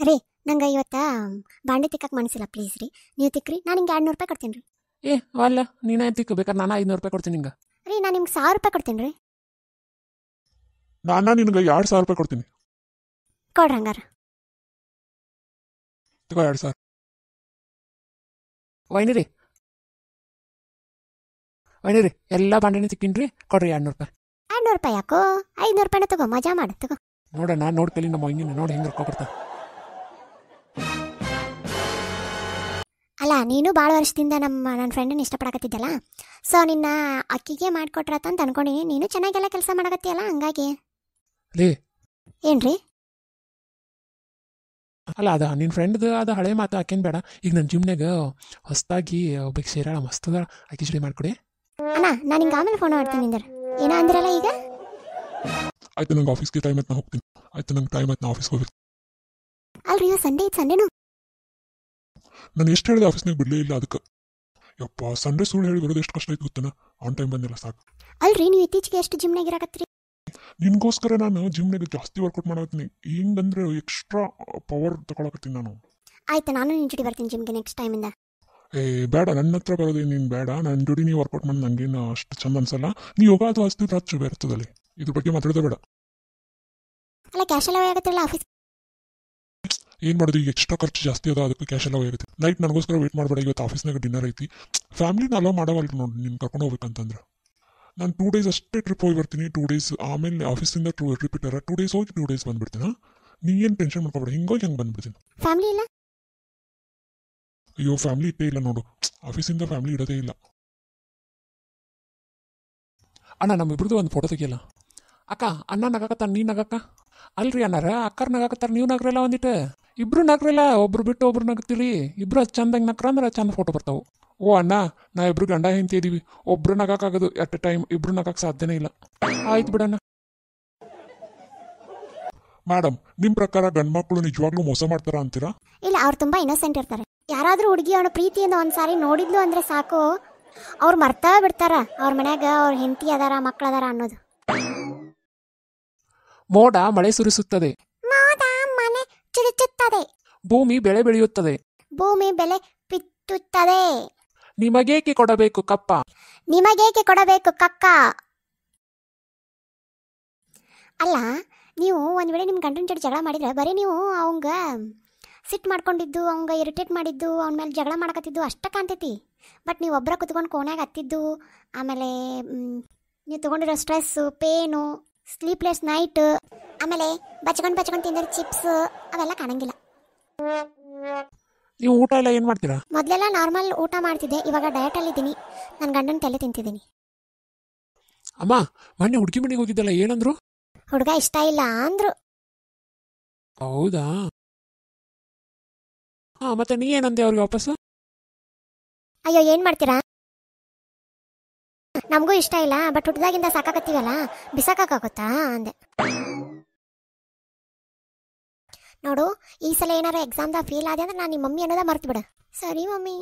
ರೀ ನಂಗೆ ಇವತ್ತು ಬಾಂಡೆ ತಿಕ್ಕಕ್ಕೆ ಮನಸ್ಸಿಲ್ಲ ಪ್ಲೀಸ್ ರೀ, ನೀವು ತಿಕ್ಕ್ರಿ. ನಾನು ನಿಮ್ಗೆ 200 ರೂಪಾಯಿ ಕೊಡ್ತೀನಿ ರೀ. ಅಲ್ಲ ನೀನೇ ತಿಕ್ಕಬೇಕಾರೆ ನಾನು 500 ರೂಪಾಯಿ ಕೊಡ್ತೀನಿ ನಿಂಗೆ. ರೀ ನಾನು ನಿಮ್ಗೆ 1000 ರೂಪಾಯಿ ಕೊಡ್ತೀನಿ ರೀ. ನಾನು ನಿನಗೆ 2000 ರೂಪಾಯಿ ಕೊಡ್ತೀನಿ. ಕೊಡ್ರಿ ಹಂಗಾರ. ತಗೋ 2000. ವೈನಿರಿ ಎಲ್ಲ ಬಾಂಡೆನೇ ತಿಕ್ಕಿನ್ರಿ, ಕೊಡ್ರಿ 200 ರೂಪಾಯಿ. 200 ರೂಪಾಯಿ ಯಾಕೋ, 500 ರೂಪಾಯಿನ ತಗೋ, ಮಜಾ ಮಾಡು ತಗೋ. ನೋಡೋಣ ನೋಡಿ ಕಲಿ ನಮ್ಮ ಹಿಂಗಿನ ನೋಡಿ ಹೆಂಗೆ ರೊಕ್ಕ ಕೊಡ್ತಾ. ಅಲ್ಲ ನೀನು ಭಾಳ ವರ್ಷದಿಂದ ನನ್ನ ಫ್ರೆಂಡನ್ನ ಇಷ್ಟಪಡಕತ್ತಿದ್ದಲ್ಲ, ಸೊ ನಿನ್ನ ಅಕ್ಕಿಗೆ ಮಾಡಿಕೊಟ್ರತ್ತ ಅಂತ ಅನ್ಕೊಂಡಿನಿ. ನೀನು ಚೆನ್ನಾಗೆಲ್ಲ ಕೆಲಸ ಮಾಡಕತ್ತೀಯಲ್ಲ, ಹಂಗಾಗಿ. ಲೇ ಏನ್ರಿ? ಅಲ್ಲ ಅದ ನಿನ್ನ ಫ್ರೆಂಡ್ದು ಅದು ಹಳೆ ಮಾತು ಆಕೇನು ಬೇಡ. ಈಗ ನನ್ನ ಜಿಮ್ನಾಗ ಹೊಸದಾಗಿ ಒಬ್ಬಕ್ಕೆ ಸೇರಾಳ, ಮಸ್ತದ, ಆಕಿ ಜೋಡಿ ಮಾಡ್ಕೊಡಿ. ಅಣ್ಣ ನಾನು ಹಿಂಗೆ ಆಮೇಲೆ ಫೋನ್ ಮಾಡ್ತೀನಿ ನಿಂದರ. ಏನೋ ಅಂದ್ರಲ್ಲ ಈಗ. ಆಯ್ತು, ನಂಗೆ ಆಫೀಸ್ಗೆ ಟೈಮ್ ಆಯ್ತು, ನಾ ಹೋಗ್ತೀನಿ. ಆಯ್ತು, ನಂಗೆ ಟೈಮ್ ಆಯ್ತು, ನಾ ಆಫೀಸ್ಗೆ ಹೋಗ್ಬೇಕು. ಅಲ್ರಿ ಸಂಡೇ ಇದು, ಸಂಡೇನು ನಾನು ಎಷ್ಟು ಹೇಳಿದೆ ಆಫೀಸ್ನಾಗ ಬಿಡಲೇ ಇಲ್ಲ. ಅದಕ್ಕೆ ಯಪ್ಪ ಸಂಡೇ ಸುಳ್ಳು ಹೇಳಿ ಬರೋದು ಎಷ್ಟು ಕಷ್ಟ ಆಯ್ತು ಗೊತ್ತೇನ. ಆನ್ ಟೈಮ್ ಬಂದಿಲ್ಲ ಸಾಕು. ಅಲ್ರಿ ನೀವು ಇತ್ತೀಚೆಗೆ ಎಷ್ಟು ಜಿಮ್ನಾಗ ಇರಾಕತ್ತೀರಿ? ನಿನ್ಗೋಸ್ಕರ ನಾನು ಜಿಮ್ನಾಗ ಜಾಸ್ತಿ ವರ್ಕೌಟ್ ಮಾಡಕತ್ತೀನಿ. ಹಿಂಗಂದ್ರೆ ಎಕ್ಸ್ಟ್ರಾ ಪವರ್ ತಗೊಳಕತ್ತೀನಿ ನಾನು. ಆಯ್ತು, ನಾನು ನಿನ್ನ ಜೊತೆ ಬರ್ತೀನಿ ಜಿಮ್ಗೆ ನೆಕ್ಸ್ಟ್ ಟೈಮಿಂದ. ಬೇಡ, ನನ್ನ ಹತ್ರ ಬರೋದೇ ನೀನು ಬೇಡ. ನನ್ನ ಜೋಡಿ ನೀವು ವರ್ಕೌಟ್ ಮಾಡಿ ನನಗೇನು ಅಷ್ಟು ಚಂದ ಅನ್ಸಲ್ಲ. ನೀ ಯೋಗ ಅದು ಹಚ್ತಿದ್ರೆ ಹಚ್ಚು, ಬೇರ್ತದಲ್ಲಿ ಇದ್ರ ಬಗ್ಗೆ ಮಾತಾಡೋದೇ ಬೇಡ. ಅಲ್ಲ ಕ್ಯಾಶ್ ಎಲ್ಲ ಆಗತ್ತಿರಲ್ಲ ಆಫೀಸ್. ಏನು ಮಾಡೋದು, ಈಗ ಎಕ್ಸ್ಟ್ರಾ ಖರ್ಚು ಜಾಸ್ತಿ ಅದ, ಅದಕ್ಕೆ ಕ್ಯಾಶ್ ಎಲ್ಲ ಹೋಗುತ್ತೆ. ನೈಟ್ ನನಗೋಸ್ಕರ ವೇಟ್ ಮಾಡಬೇಡ. ಇವತ್ತು ಆಫೀಸ್ನಾಗ ಡಿನ್ನರ್ ಐತಿ. ಫ್ಯಾಮಿಲಿನ ಅಲೋ ಮಾಡವಲ್ರಿ ನೋಡಿ, ನೀನು ಕರ್ಕೊಂಡು ಹೋಗ್ಬೇಕಂತಂದ್ರೆ. ನಾನು 2 ಡೇಸ್ ಅಷ್ಟೇ ಟ್ರಿಪ್ ಹೋಗಿ ಬರ್ತೀನಿ. 2 ಡೇಸ್ ಆಮೇಲೆ ಆಫೀಸಿಂದ ಟ್ರಿಪ್ ಇಟ್ಟಾರ. 2 ಡೇಸ್ ಹೋಗಿ 2 ಡೇಸ್ ಬಂದ್ಬಿಡ್ತೀನಿ. ನೀ ಏನು ಟೆನ್ಷನ್ ಮಾಡ್ಕೊಬೇಡ, ಹಿಂಗೋಗಿ ಹೆಂಗೆ ಬಂದ್ಬಿಡ್ತೀನಿ. ಫ್ಯಾಮಿಲಿ ಇಲ್ಲ? ಅಯ್ಯೋ ಫ್ಯಾಮಿಲಿ ಇಟ್ಟೇ ಇಲ್ಲ ನೋಡು, ಆಫೀಸಿಂದ ಫ್ಯಾಮಿಲಿ ಇಡೋದೇ ಇಲ್ಲ. ಅಣ್ಣ ನಮ್ಮಿಬ್ರದ್ದು ಒಂದು ಫೋಟೋ ತೆಗಿಯಲ್ಲ. ಅಕ್ಕ ಅಣ್ಣ ನಗಾಕತ್ತಾರ, ನೀ ನಗಾಕ. ಅಲ್ರಿ ಅಣ್ಣಾರ ಅಕ್ಕರ್ ನಗಾಕತ್ತಾರ, ನೀವು ನಗ್ರಲ್ಲ ಒಂದಿಟ್ಟು. ಇಬ್ರು ನಗ್ರಲ್ಲ, ಒಬ್ರು ಬಿಟ್ಟು ಒಬ್ರು ನಗ್ತೀರಿ. ಇಬ್ರು ಅದು ಚಂದಂಗೆ ನಕ್ರ ಅಂದ್ರೆ ಚಂದ ಫೋಟೋ ಬರ್ತಾವೆ. ಓ ಅಣ್ಣ, ನಾ ಇಬ್ರು ಗಂಡ ಹೆಂಡತಿ ಇದೀವಿ, ಒಬ್ರು ನಗಾಕಾಗೋದು ಎಟ್ ಎ ಟೈಮ್, ಇಬ್ರು ನಗಕ್ಕೆ ಸಾಧ್ಯನೇ ಇಲ್ಲ. ಆಯ್ತು ಬಿಡಣ್ಣ. ಮೇಡಮ್, ನಿಮ್ಮ ಪ್ರಕಾರ ಗಂಡ್ಮಕ್ಳು ನಿಜವಾಗ್ಲೂ ಮೋಸ ಮಾಡ್ತಾರ ಅಂತೀರಾ? ಇಲ್ಲ, ಅವ್ರು ತುಂಬ ಇನ್ನೋಸೆಂಟ್ ಇರ್ತಾರೆ. ಯಾರಾದರೂ ಹುಡುಗಿ ಅವನ ಪ್ರೀತಿಯಿಂದ ಒಂದ್ಸಾರಿ ನೋಡಿದ್ಲು ಅಂದರೆ ಸಾಕು, ಅವ್ರು ಮರ್ತಾ ಬಿಡ್ತಾರ ಅವ್ರ ಮನ್ಯಾಗ ಅವ್ರ ಹೆಂಡತಿ ಅದಾರ, ಮಕ್ಳು ಅದಾರ ಅನ್ನೋದು. ಮೋಡ ಮಳೆ ಸುರಿಸುತ್ತದೆ, ಮೋಡ ಮನೆ ಚುರುಚುತ್ತದೆ, ಭೂಮಿ ಬೆಳೆ ಬೆಳೆಯುತ್ತದೆ, ಭೂಮಿ ಬೆಲೆ ಬಿತ್ತುತ್ತದೆ. ನಿಮಗೇಕೆ ಕೊಡಬೇಕು ಕಪ್ಪ, ನಿಮಗೇಕೆ ಕೊಡಬೇಕು ಕಕ್ಕ. ಅಲ್ಲ ನೀವು ಒಂದು ವೇಳೆ ನಿಮ್ಮ ಗಂಡನ ಜೊತೆ ಜಗಳ ಮಾಡಿದ್ರೆ ಬರೀ ನೀವು ಅವಂಗ ಸಿಟ್ಟು ಮಾಡ್ಕೊಂಡಿದ್ದು, ಅವಂಗ ಇರಿಟೇಟ್ ಮಾಡಿದ್ದು, ಅವನ ಮೇಲೆ ಜಗಳ ಮಾಡಕತ್ತಿದ್ದು ಅಷ್ಟ ಕಾಣ್ತೈತಿ. ಬಟ್ ನೀವು ಒಬ್ಬರ ಕುತ್ಕೊಂಡು ಕೋಣಾಗ ಹತ್ತಿದ್ದು, ಆಮೇಲೆ ನೀವು ತೊಗೊಂಡಿರೋ ಸ್ಟ್ರೆಸ್ಸು, ಪೇನು, ಸ್ಲೀಪ್ಲೆಸ್ ನೈಟ್, ಆಮೇಲೆ ಬಚ್ಕೊಂಡು ತಿಂದಿರೋ ಚಿಪ್ಸ್ ಅವೆಲ್ಲ ಕಾಣಂಗಿಲ್ಲ. ನೀವು ಊಟ ಎಲ್ಲ ಏನು ಮಾಡ್ತೀರಾ? ಮೊದಲೆಲ್ಲ ನಾರ್ಮಲ್ ಊಟ ಮಾಡ್ತಿದ್ದೆ, ಇವಾಗ ಡಯಟಲ್ಲಿದ್ದೀನಿ. ನನ್ನ ಗಂಡನ ತಲೆ ತಿಂತಿದ್ದೀನಿ. ಅಮ್ಮ ಮೊನ್ನೆ ಹುಡುಗಿ ಮನೆಗೆ ಹೋಗಿದ್ದಲ್ಲ, ಏನಂದ್ರು? ಹುಡುಗ ಇಷ್ಟ ಇಲ್ಲ ಅಂದ್ರು. ಹೌದಾ? ಹಾ, ಮತ್ತೆ ನೀ ಏನಂದೆ ಅವ್ರಿಗೆ ವಾಪಸ್ಸು? ಅಯ್ಯೋ ಏನು ಮಾಡ್ತೀರಾ, ನಮಗೂ ಇಷ್ಟ ಇಲ್ಲ, ಬಟ್ ಹುಟ್ಟಿದಾಗಿಂದ ಸಾಕಾಕತ್ತೀವಲ್ಲ, ಬಿಸಾಕಾಗುತ್ತಾ ಅಂದೆ. ನೋಡು, ಈ ಸಲ ಏನಾರು ಎಕ್ಸಾಮ್ದಾಗ ಫೇಲ್ ಆದೆ ಅಂದ್ರೆ ನಾನು ನಿಮ್ಮ ಮಮ್ಮಿ ಅನ್ನೋದ ಮರ್ತು ಬಿಡ. ಸರಿ ಮಮ್ಮಿ.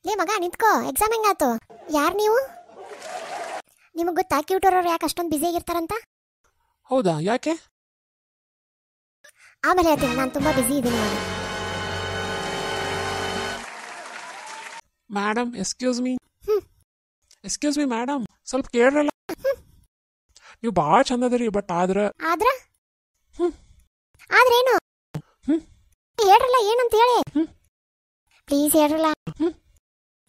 ಲೇ ಮಗ ನಿಂತ್ಕೋ, ಎಕ್ಸಾಮ್ ಹೆಂಗಾತು? ಯಾರು ನೀವು? ನಿಮಗೆ ಗೊತ್ತಾ ಕ್ಯೂಟರ್ ಯಾಕೆ ಅಷ್ಟೊಂದು ಬ್ಯುಸಿ ಆಗಿರ್ತಾರಂತ? ಹೌದಾ, ಯಾಕೆ? ಆಮೇಲೆ ಹೇಳ್ತೀನಿ, ನಾನು ತುಂಬ ಬ್ಯುಸಿ ಇದ್ದೀನಿ ನಾನು. ಮೇಡಮ್ ಎಕ್ಸ್ಕ್ಯೂಸ್ ಮೀ ಮೇಡಮ್, ಸ್ವಲ್ಪ ಕೇಳ್ರಲ್ಲ. ನೀವು ಭಾಳ ಚಂದ ಅದರಿ, ಬಟ್ ಆದ್ರೇನು? ಹೇಳ್ರಲ್ಲ ಏನಂತ ಹೇಳಿ, ಪ್ಲೀಸ್ ಹೇಳ್ರಲ್ಲ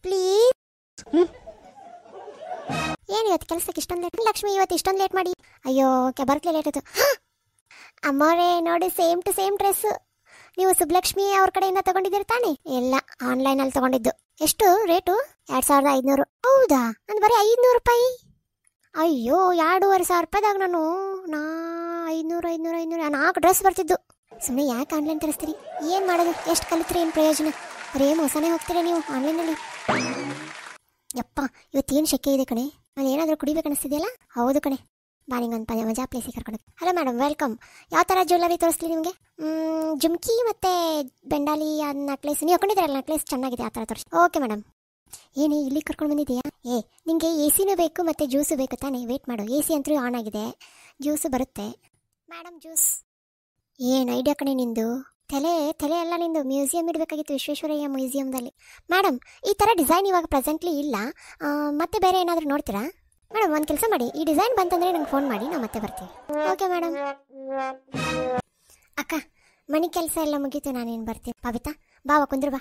ಪ್ಲೀಸ್. ಏನು ಇವತ್ತು ಕೆಲಸಕ್ಕೆ ಇಷ್ಟೊಂದು ಲೇಟ್? ಲಕ್ಷ್ಮಿ ಇವತ್ತು ಇಷ್ಟೊಂದು ಲೇಟ್ ಮಾಡಿ. ಅಯ್ಯೋ ಬರ್ಕ್ಲೆ ಲೇಟ್ ಆಯ್ತು. ಅಮ್ಮೋರೇ ನೋಡಿ, ಸೇಮ್ ಟು ಸೇಮ್ ಡ್ರೆಸ್. ನೀವು ಸುಬ್ಲಕ್ಷ್ಮಿ ಅವ್ರ ಕಡೆಯಿಂದ ತಗೊಂಡಿದ್ದೀರಿ ತಾನೆ? ಎಲ್ಲ ಆನ್ಲೈನಲ್ಲಿ ತಗೊಂಡಿದ್ದು. ಎಷ್ಟು ರೇಟು? 2500. ಹೌದಾ? ನಾನು ಬರೀ 500 ರೂಪಾಯಿ. ಅಯ್ಯೋ 2500 ರೂಪಾಯಿದಾಗ ನಾನು 500 4 ಡ್ರೆಸ್ ಬರ್ತಿದ್ದು. ಸುಮ್ಮನೆ ಯಾಕೆ ಆನ್ಲೈನ್ ತರಿಸ್ತೀರಿ? ಏನು ಮಾಡೋದು, ಎಷ್ಟು ಕಲಿತ್ರಿ, ಏನು ಪ್ರಯೋಜನ? ಬರೀ ಮೋಸನೇ ಹೋಗ್ತೀರಾ ನೀವು ಆನ್ಲೈನಲ್ಲಿ. ಯಪ್ಪ ಇವತ್ತೇನು ಶೆಕೆ ಇದೆ ಕಣೆ, ನಾನು ಏನಾದರೂ ಕುಡಿಬೇಕನ್ನಿಸ್ತಿದೆಯಲ್ಲ? ಹೌದು ಕಣೆ, ಬಾ ನಿಂಗೊಂದು ಮಜಾ ಪ್ಲೇಸಿಗೆ ಕರ್ಕೊಂಡು. Hello madam, welcome. ಯಾವ ಥರ ಜ್ಯುವೆಲ್ಲರಿ ತೋರಿಸ್ಲಿ ನಿಮಗೆ? ಜುಮ್ಕಿ ಮತ್ತು ಬೆಂಡಾಲಿ ನೆಕ್ಲೇಸ್ ನೀವು ಹಾಕೊಂಡಿದ್ದೀರಲ್ಲ, ನೆಕ್ಲೇಸ್ ಚೆನ್ನಾಗಿದೆ, ಆ ಥರ ತೋರಿಸಿ. Okay madam. ಏನೇ ಇಲ್ಲಿ ಕರ್ಕೊಂಡು ಬಂದಿದ್ದೀಯಾ? ನಿಮಗೆ ಎ ಸಿನೂ ಬೇಕು ಮತ್ತು ಜ್ಯೂಸು ಬೇಕು ತಾನೇ? ವೇಟ್ ಮಾಡು, ಎ ಸಿ ಅಂತೂ ಆನ್ ಆಗಿದೆ, ಜ್ಯೂಸು ಬರುತ್ತೆ. Madam juice. ಏನು ಐಡಿಯಾ ಕಣೆ ನಿಂದು, ತಲೆ ತಲೆ ಎಲ್ಲ ನಿಂದು ಮ್ಯೂಸಿಯಂ ಇಡಬೇಕಾಗಿತ್ತು, ವಿಶ್ವೇಶ್ವರಯ್ಯ ಮ್ಯೂಸಿಯಂದಲ್ಲಿ. ಮೇಡಮ್, ಈ ಥರ ಡಿಸೈನ್ ಇವಾಗ ಪ್ರೆಸೆಂಟ್ಲಿ ಇಲ್ಲ, ಮತ್ತೆ ಬೇರೆ ಏನಾದರೂ ನೋಡ್ತೀರಾ? ಮೇಡಮ್ ಒಂದು ಕೆಲಸ ಮಾಡಿ, ಈ ಡಿಸೈನ್ ಬಂತಂದರೆ ನಂಗೆ ಫೋನ್ ಮಾಡಿ, ನಾವು ಮತ್ತೆ ಬರ್ತೀವಿ. Okay madam. ಅಕ್ಕ, ಮನೆ ಕೆಲಸ ಎಲ್ಲ ಮುಗೀತು, ನಾನೇನು ಬರ್ತೀನಿ. ಪವಿತಾ ಬಾವ ಕುಂದ್ರು ಬಾ,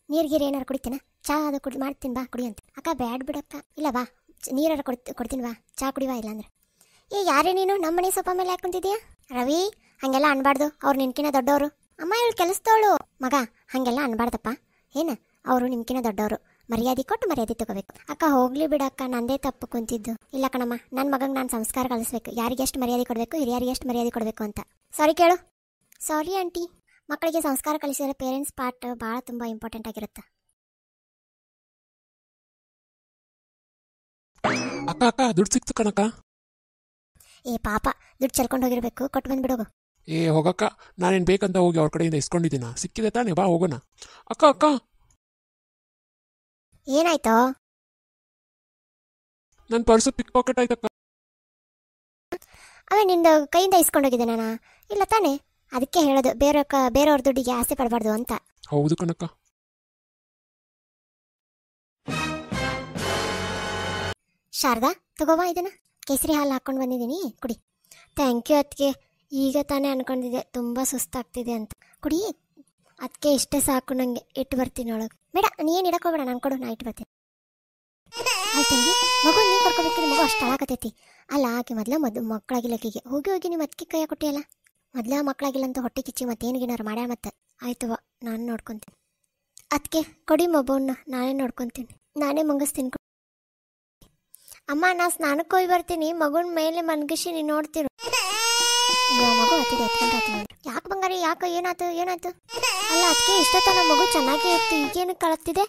ನೀರ್ಗೀರು ಏನಾರು ಕುಡಿತೀನ? ಚಾ ಅದು ಮಾಡ್ತೀನಿ ಬಾ, ಕುಡಿ ಅಂತ. ಅಕ್ಕ ಬ್ಯಾಡ್ ಬಿಡಕ್ಕ. ಇಲ್ಲ ಬಾ, ನೀರಾರು ಕೊಡ್ತೀನಿ ಬಾ, ಚಾ ಕುಡಿವಾ. ಇಲ್ಲಾಂದ್ರೆ ಯಾರೇ ನೀನು ನಮ್ಮ ಮನೆ ಸೋಫಾ ಮೇಲೆ ಯಾಕೆ ಕುಂತಿದ್ಯಾ? ರವಿ, ಹಾಗೆಲ್ಲ ಅನ್ಬಾರ್ದು, ಅವ್ರು ನಿನ್ಕಿನ ದೊಡ್ಡವರು. ಅಮ್ಮ ಇವಳು ಕೆಲಸದವಳು. ಮಗ, ಹಾಗೆಲ್ಲ ಅನ್ಬಾರ್ದಪ್ಪ. ಏನು, ಅವರು ನಿಮ್ಕಿನ ದೊಡ್ಡವರು, ಮರ್ಯಾದೆ ಕೊಟ್ಟು ಮರ್ಯಾದೆ ತಗೋಬೇಕು. ಅಕ್ಕ ಹೋಗ್ಲಿ ಬಿಡಕ್ಕ, ನಂದೇ ತಪ್ಪು ಕುಂತಿದ್ದು. ಇಲ್ಲ ಕಣಮ್ಮ, ನನ್ನ ಮಗಂಗೆ ನಾನು ಸಂಸ್ಕಾರ ಕಲಿಸ್ಬೇಕು, ಯಾರಿಗೆ ಎಷ್ಟು ಮರ್ಯಾದೆ ಕೊಡಬೇಕು, ಹಿರಿಯರಿಗೆ ಎಷ್ಟು ಮರ್ಯಾದೆ ಕೊಡಬೇಕು ಅಂತ. ಸಾರಿ ಕೇಳು. Sorry aunty. ಮಕ್ಕಳಿಗೆ ಸಂಸ್ಕಾರ ಕಲಿಸಿದ್ರೆ ಪೇರೆಂಟ್ಸ್ ಪಾರ್ಟ್ ಭಾಳ ತುಂಬ ಇಂಪಾರ್ಟೆಂಟ್ ಆಗಿರುತ್ತೆ. ಅಕ್ಕ ಅಕ್ಕ ದುಡ್ಡು ಸಿಕ್ತು ಕಣಕ್ಕ. ಏ ಪಾಪ, ದುಡ್ಡು ಚೆಲ್ಕೊಂಡು ಹೋಗಿರ್ಬೇಕು, ಕೊಟ್ಟು ಬಂದ್ಬಿಡೋಗು. ಏ ಹೋಗಕ್ಕ, ನಾನೇನು ಬೇಕಂತ ಹೋಗಿ ಅವ್ರ ಕಡೆಯಿಂದ ಇಸ್ಕೊಂಡಿದ್ದೀನ, ಸಿಕ್ಕಿದೆ ತಾನೇ, ಬಾ ಹೋಗೋಣ. ಅಕ್ಕ ಅಕ್ಕ, ಏನಾಯ್ತು? ನನ್ನ ಪರ್ಸು ಪಿಕ್ ಪಾಕೆಟ್ ಆಯ್ತಕ್ಕ. ಅವೇ ನಿಂದು ಕೈಯಿಂದ ಇಸ್ಕೊಂಡೋಗಿದ್ದೆ ನಾನು. ಇಲ್ಲ ತಾನೇ, ಅದಕ್ಕೆ ಹೇಳೋದು ಬೇರೆಯವ್ರ ದುಡ್ಡಿಗೆ ಆಸೆ ಪಡಬಾರ್ದು ಅಂತ. ಹೌದು ಕಣಕ್ಕ. ಶಾರದಾ, ತಗೋವಾ ಇದನ್ನ, ಕೇಸರಿ ಹಾಲು ಹಾಕ್ಕೊಂಡು ಬಂದಿದ್ದೀನಿ, ಕುಡಿ. ಥ್ಯಾಂಕ್ ಯು ಅದಕ್ಕೆ. ಈಗ ತಾನೇ ಅನ್ಕೊಂಡಿದ್ದೆ ತುಂಬ ಸುಸ್ತಾಗ್ತಿದೆ ಅಂತ. ಕುಡಿ, ಅದಕ್ಕೆ ಇಷ್ಟೇ ಸಾಕು, ನನಗೆ ಇಟ್ಟು ಬರ್ತೀನಿ ಒಳಗೆ. ಬೇಡ, ನೀನು ಇಡಕ್ಕೆ ಹೋಗ್ಬೇಡ, ನಾನು ಕೊಡು, ನಾ ಇಟ್ಟು ಬರ್ತೀನಿ. ಆಯ್ತಂಗಿ, ಮಗು ನೀ ಕರ್ಕೋಬೇಕಿಲ್ಲ, ಮಗು ಅಷ್ಟು ಹಾಳಾಕತೈತಿ. ಅಲ್ಲ, ಆಕೆ ಮಕ್ಕಳಾಗಿಲ್ಲ ಆಕೆಗೆ. ಹೋಗಿ ನಿಮ್ಮ ಅದಕ್ಕೆ ಕೈಯ ಕೊಟ್ಟಿಯಲ್ಲ. ಮೊದಲ ಮಕ್ಕಳಾಗಿಲ್ಲ ಅಂತ ಹೊಟ್ಟೆ ಕಿಚ್ಚಿ ಮತ್ತೇನಿಗೇನಾರು ಮಾಡ್ಯಾರ ಮತ್ತೆ. ಆಯ್ತವ, ನಾನು ನೋಡ್ಕೊತೀನಿ. ಅದಕ್ಕೆ ಕೊಡಿ ಮೊಬೈಲ್ನ, ನಾನೇ ನೋಡ್ಕೊತೀನಿ, ನಾನೇ ಮಂಗಿಸ್ತೀನಿ. ಅಮ್ಮ, ನಾ ಸ್ನಾನಕ್ಕೆ ಹೋಗಿ ಬರ್ತೀನಿ, ಮಗುನ ಮೇಲೆ ಮನ್ಗಿಸಿ ನೀನು ನೋಡ್ತಿರು. ಮಗು ಹತ್ತಿದೆ, ಎತ್ಕೊಂಡು ಯಾಕೆ ಬಂಗಾರಿ, ಯಾಕೆ ಏನಾಯ್ತು? ಅಲ್ಲ ಅದಕ್ಕೆ ಇಷ್ಟೊತ್ತನ ಮಗು ಚೆನ್ನಾಗೇ ಇತ್ತು, ಈಗೇನು ಕಳತ್ತಿದೆ?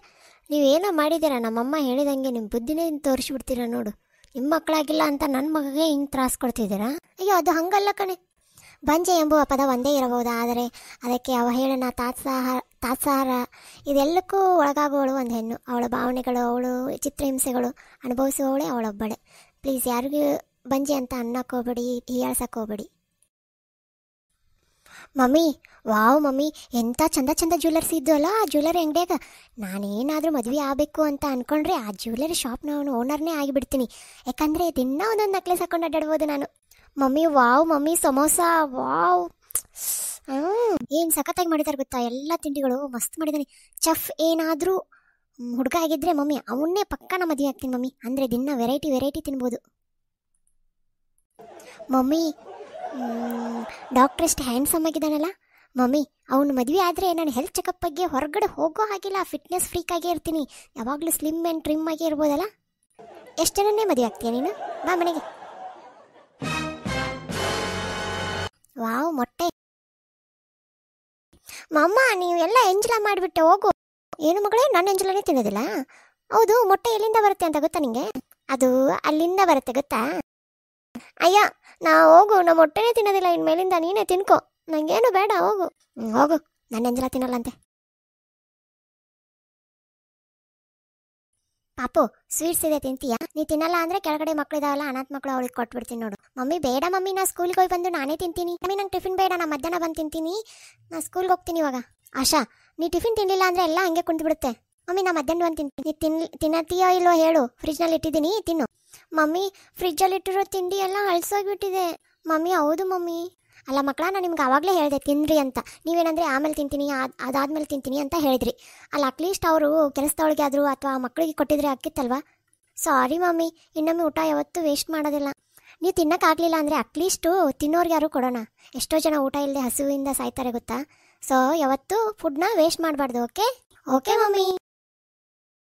ನೀವೇನೋ ಮಾಡಿದ್ದೀರಾ, ನಮ್ಮಮ್ಮ ಹೇಳಿದಂಗೆ ನಿಮ್ಮ ಬುದ್ಧಿನೇ ತೋರಿಸ್ಬಿಡ್ತೀರಾ ನೋಡು. ನಿಮ್ಮ ಮಕ್ಕಳಾಗಿಲ್ಲ ಅಂತ ನನ್ನ ಮಗಗೆ ಹಿಂಗೆ ತ್ರಾಸು ಕೊಡ್ತಿದ್ದೀರಾ? ಅಯ್ಯೋ, ಅದು ಹಂಗಲ್ಲ ಕಣೆ. ಬಂಜೆ ಎಂಬುವ ಪದ ಒಂದೇ ಇರಬಹುದು, ಆದರೆ ಅದಕ್ಕೆ ಅವಹೇಳನ, ತಾತ್ಸಾರ ಇದೆಲ್ಲಕ್ಕೂ ಒಳಗಾಗುವವಳು ಒಂದು ಹೆಣ್ಣು. ಅವಳ ಭಾವನೆಗಳು, ಅವಳು ಚಿತ್ರಹಿಂಸೆಗಳು ಅನುಭವಿಸುವವಳೇ ಅವಳೊಬ್ಬಳೆ. ಪ್ಲೀಸ್ ಯಾರಿಗೂ ಬಂಜೆ ಅಂತ ಅನ್ನಕ್ಕೋಗ್ಬೇಡಿ, ಹೀಯಾಳ್ಸಕ್ಕೋಗ್ಬೇಡಿ. ಮಮ್ಮಿ, ವಾವ್ ಮಮ್ಮಿ, ಎಂಥ ಚಂದ ಜ್ಯುವೆಲರ್ಸ್ ಇದ್ದು ಅಲ್ಲ ಆ ಜ್ಯುವೆಲರಿ ಅಂಗಡಿಯಾಗ. ನಾನೇನಾದರೂ ಮದುವೆ ಆಗಬೇಕು ಅಂತ ಅಂದ್ಕೊಂಡ್ರೆ ಆ ಜ್ಯುವೆಲರಿ ಶಾಪ್ನ ಓನರ್ನೇ ಆಗಿಬಿಡ್ತೀನಿ. ಯಾಕಂದರೆ ದಿನ ಒಂದೊಂದು ನೆಕ್ಲೆಸ್ ಹಾಕೊಂಡು ಅಡ್ಡಾಡ್ಬೋದು ನಾನು. Mummy, wow mummy, samosa, wow, ಏನು ಸಖತ್ತಾಗಿ ಮಾಡಿದ್ದಾರೆ ಗೊತ್ತಾ, ಎಲ್ಲ ತಿಂಡಿಗಳು ಮಸ್ತ್ ಮಾಡಿದ್ದಾನೆ. ಚೆಫ್ ಏನಾದರೂ ಹುಡುಗ ಆಗಿದ್ರೆ ಮಮ್ಮಿ ಅವನ್ನೇ ಪಕ್ಕನ ಮದುವೆ ಆಗ್ತೀನಿ ಮಮ್ಮಿ. ಅಂದರೆ ದಿನ ವೆರೈಟಿ ತಿನ್ಬೋದು. ಮಮ್ಮಿ, ಡಾಕ್ಟ್ರ್ ಎಷ್ಟು ಹ್ಯಾಂಡ್ಸಮ್ ಆಗಿದ್ದಾನಲ್ಲ ಮಮ್ಮಿ. ಅವನು ಮದುವೆ ಆದರೆ ನಾನು ಹೆಲ್ತ್ ಚೆಕಪ್ ಬಗ್ಗೆ ಹೊರಗಡೆ ಹೋಗೋ ಹಾಗಿಲ್ಲ, ಫಿಟ್ನೆಸ್ ಫ್ರೀಕ್ ಆಗೇ ಇರ್ತೀನಿ, ಯಾವಾಗಲೂ ಸ್ಲಿಮ್ ಆ್ಯಂಡ್ ಟ್ರಿಮ್ ಆಗೇ ಇರ್ಬೋದಲ್ಲ. ಎಷ್ಟು ಜನನ್ನೇ ಮದುವೆ ಆಗ್ತೀಯ ನೀನು? ಬಾ ಮನೆಗೆ. ವಾವ್, ಮೊಟ್ಟೆ. ಮಮ್ಮ, ನೀವು ಎಲ್ಲ ಎಂಜಲ ಮಾಡಿಬಿಟ್ಟೆ, ಹೋಗು. ಏನು ಮಗಳೇ, ನನ್ನ ಎಂಜಲನೇ ತಿನ್ನೋದಿಲ್ಲ? ಹೌದು, ಮೊಟ್ಟೆ ಎಲ್ಲಿಂದ ಬರುತ್ತೆ ಅಂತ ಗೊತ್ತಾ ನಿಂಗೆ? ಅದು ಅಲ್ಲಿಂದ ಬರುತ್ತೆ ಗೊತ್ತಾ? ಅಯ್ಯ, ನಾ ಹೋಗು, ನಮ್ಮ ಮೊಟ್ಟೆನೇ ತಿನ್ನೋದಿಲ್ಲ ಇನ್ಮೇಲಿಂದ, ನೀನೇ ತಿನ್ಕೊ, ನಂಗೇನು ಬೇಡ, ಹೋಗು. ಹೋಗು, ನನ್ನ ಎಂಜಲ ತಿನ್ನಲ್ಲಂತೆ. ಪಾಪು, ಸ್ವೀಟ್ಸ್ ಇದೆ, ತಿಂತೀಯಾ? ನೀ ತಿನ್ನಲ್ಲ ಅಂದರೆ ಕೆಳಗಡೆ ಮಕ್ಕಳಿದಾವಲ್ಲ, ಅನಾಥ ಮಕ್ಕಳು, ಅವಳಿಗೆ ಕೊಟ್ಬಿಡ್ತೀನಿ ನೋಡು. ಮಮ್ಮಿ ಬೇಡ ಮಮ್ಮಿ, ನಾ ಸ್ಕೂಲ್ಗೆ ಹೋಗಿ ಬಂದು ನಾನೇ ತಿಂತೀನಿ. ಮಮ್ಮಿ, ನಂಗೆ ಟಿಫಿನ್ ಬೇಡ, ನಾ ಮಧ್ಯಾಹ್ನ ಬಂದು ತಿಂತೀನಿ, ನಾ ಸ್ಕೂಲ್ಗೆ ಹೋಗ್ತೀನಿ ಇವಾಗ. ಆಶಾ, ನೀ ಟಿಫಿನ್ ತಿನ್ನಲಿಲ್ಲ ಅಂದರೆ ಎಲ್ಲ ಹಂಗೆ ಕುಂತ್ಬಿಡುತ್ತೆ. ಮಮ್ಮಿ, ನಾ ಮಧ್ಯಾಹ್ನ ಬಂದು ತಿಂತೀನಿ. ತಿನ್ನತ್ತೀಯೋ ಇಲ್ವೋ ಹೇಳು, ಫ್ರಿಜ್ನಲ್ಲಿ ಇಟ್ಟಿದ್ದೀನಿ, ತಿನ್ನು. ಮಮ್ಮಿ, ಫ್ರಿಜ್ಜಲ್ಲಿ ಇಟ್ಟಿರೋ ತಿಂಡಿ ಎಲ್ಲ ಅಳಿಸೋಗ್ಬಿಟ್ಟಿದೆ. ಮಮ್ಮಿ, ಹೌದು ಮಮ್ಮಿ. ಅಲ್ಲ ಮಕ್ಕಳ, ನಾನು ನಿಮ್ಗೆ ಆವಾಗಲೇ ಹೇಳಿದೆ ತಿನ್ನಿರಿ ಅಂತ. ನೀವೇನಂದರೆ ಆಮೇಲೆ ತಿಂತೀನಿ, ಅದಾದ್ಮೇಲೆ ತಿಂತೀನಿ ಅಂತ ಹೇಳಿದ್ರಿ. ಅಲ್ಲ, ಅಟ್ಲೀಸ್ಟ್ ಅವರು ಕೆಲಸದೊಳಗೆ ಆದರೂ ಅಥವಾ ಮಕ್ಕಳಿಗೆ ಕೊಟ್ಟಿದ್ರೆ ಆಗ್ತಿತ್ತಲ್ವಾ? ಸಾರಿ ಮಮ್ಮಿ, ಇನ್ನೊಮ್ಮೆ ಊಟ ಯಾವತ್ತೂ ವೇಸ್ಟ್ ಮಾಡೋದಿಲ್ಲ. ನೀವು ತಿನ್ನೋಕ್ಕಾಗಲಿಲ್ಲ ಅಂದರೆ ಅಟ್ಲೀಸ್ಟು ತಿನ್ನೋರ್ಗೆ ಯಾರು ಕೊಡೋಣ. ಎಷ್ಟೋ ಜನ ಊಟ ಇಲ್ಲದೆ ಹಸುವಿಂದ ಸಾಯ್ತಾರೆ ಗೊತ್ತಾ? ಸೊ ಯಾವತ್ತೂ ಫುಡ್ನ ವೇಸ್ಟ್ ಮಾಡಬಾರ್ದು. Okay mummy.